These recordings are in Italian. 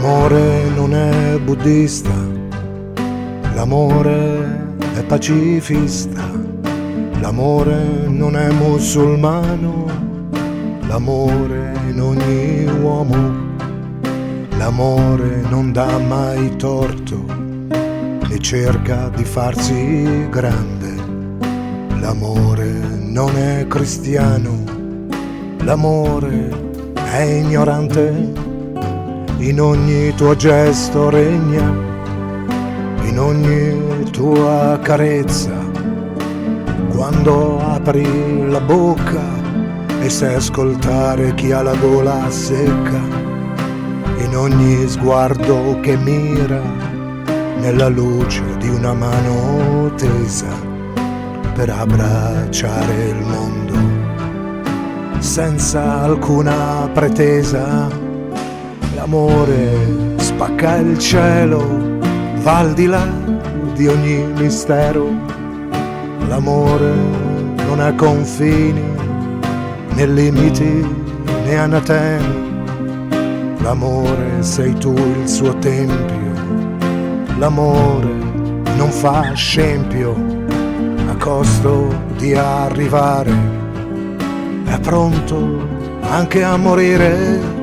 L'amore non è buddista, l'amore è pacifista, l'amore non è musulmano, l'amore in ogni uomo, l'amore non dà mai torto né cerca di farsi grande, l'amore non è cristiano, l'amore è ignorante. In ogni tuo gesto regna, in ogni tua carezza, quando apri la bocca e sai ascoltare chi ha la gola secca, in ogni sguardo che mira, nella luce di una mano tesa per abbracciare il mondo, senza alcuna pretesa. L'amore spacca il cielo, va al di là di ogni mistero. L'amore non ha confini, né limiti, né anatemi. L'amore sei tu il suo tempio. L'amore non fa scempio, a costo di arrivare. È pronto anche a morire.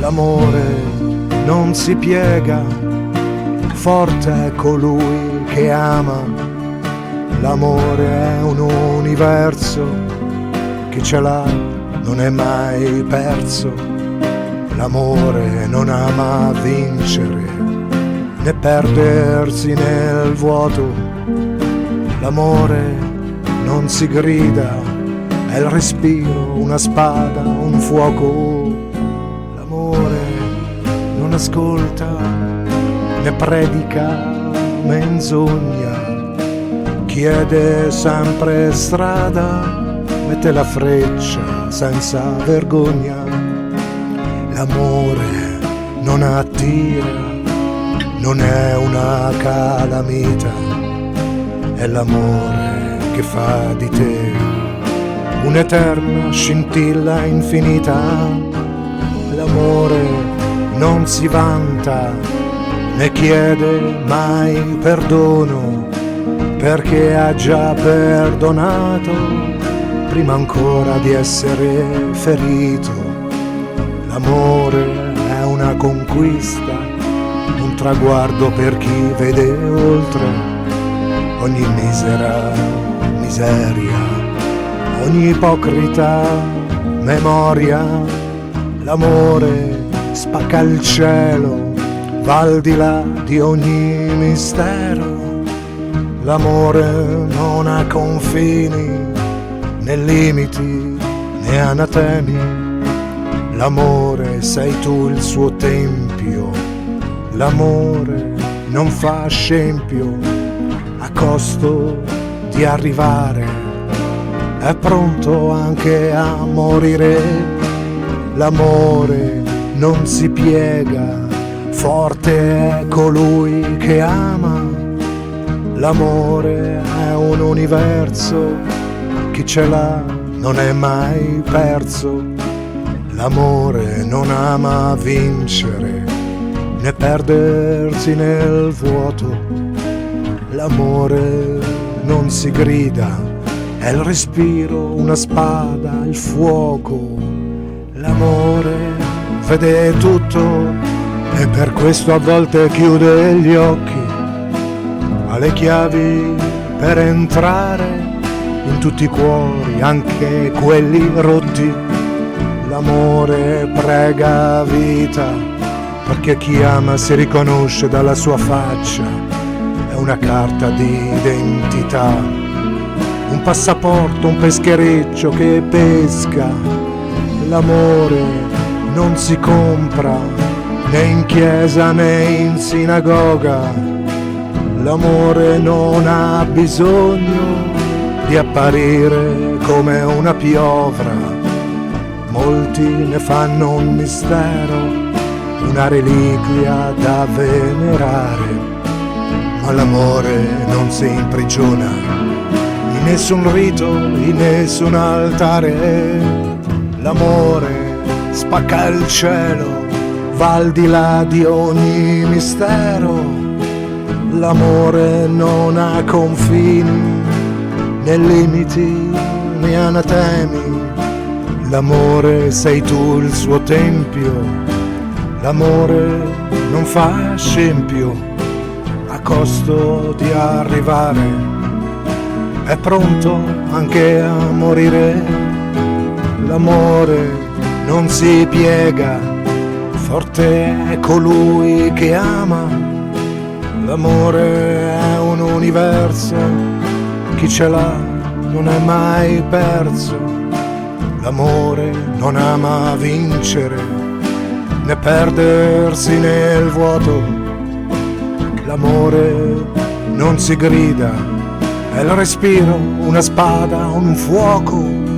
L'amore non si piega, forte è colui che ama. L'amore è un universo, chi ce l'ha non è mai perso. L'amore non ama vincere, né perdersi nel vuoto. L'amore non si grida, è il respiro, una spada, un fuoco. Non ascolta né predica menzogna, chiede sempre strada, mette la freccia senza vergogna. L'amore non attira, non è una calamita, è l'amore che fa di te un'eterna scintilla infinita. L'amore non si vanta né chiede mai perdono, perché ha già perdonato prima ancora di essere ferito. L'amore è una conquista, un traguardo per chi vede oltre ogni misera miseria, ogni ipocrita memoria. L'amore spacca il cielo, va al di là di ogni mistero. L'amore non ha confini, né limiti, né anatemi. L'amore sei tu il suo tempio. L'amore non fa scempio, a costo di arrivare. È pronto anche a morire. L'amore non si piega, forte è colui che ama. L'amore è un universo, chi ce l'ha non è mai perso. L'amore non ama vincere, né perdersi nel vuoto. L'amore non si grida, è il respiro, una spada, il fuoco. L'amore vede tutto e per questo a volte chiude gli occhi, ha le chiavi per entrare in tutti i cuori, anche quelli rotti. L'amore prega vita, perché chi ama si riconosce dalla sua faccia, è una carta di identità, un passaporto, un peschereccio che pesca. L'amore non si compra né in chiesa né in sinagoga. L'amore non ha bisogno di apparire come una piovra. Molti ne fanno un mistero, una reliquia da venerare. Ma l'amore non si imprigiona in nessun rito, in nessun altare. L'amore spacca il cielo, va al di là di ogni mistero. L'amore non ha confini, né limiti né anatemi. L'amore sei tu il suo tempio, l'amore non fa scempio, a costo di arrivare, è pronto anche a morire. L'amore non si piega, forte è colui che ama. L'amore è un universo, chi ce l'ha non è mai perso. L'amore non ama vincere, né perdersi nel vuoto. L'amore non si grida, è il respiro, una spada, un fuoco.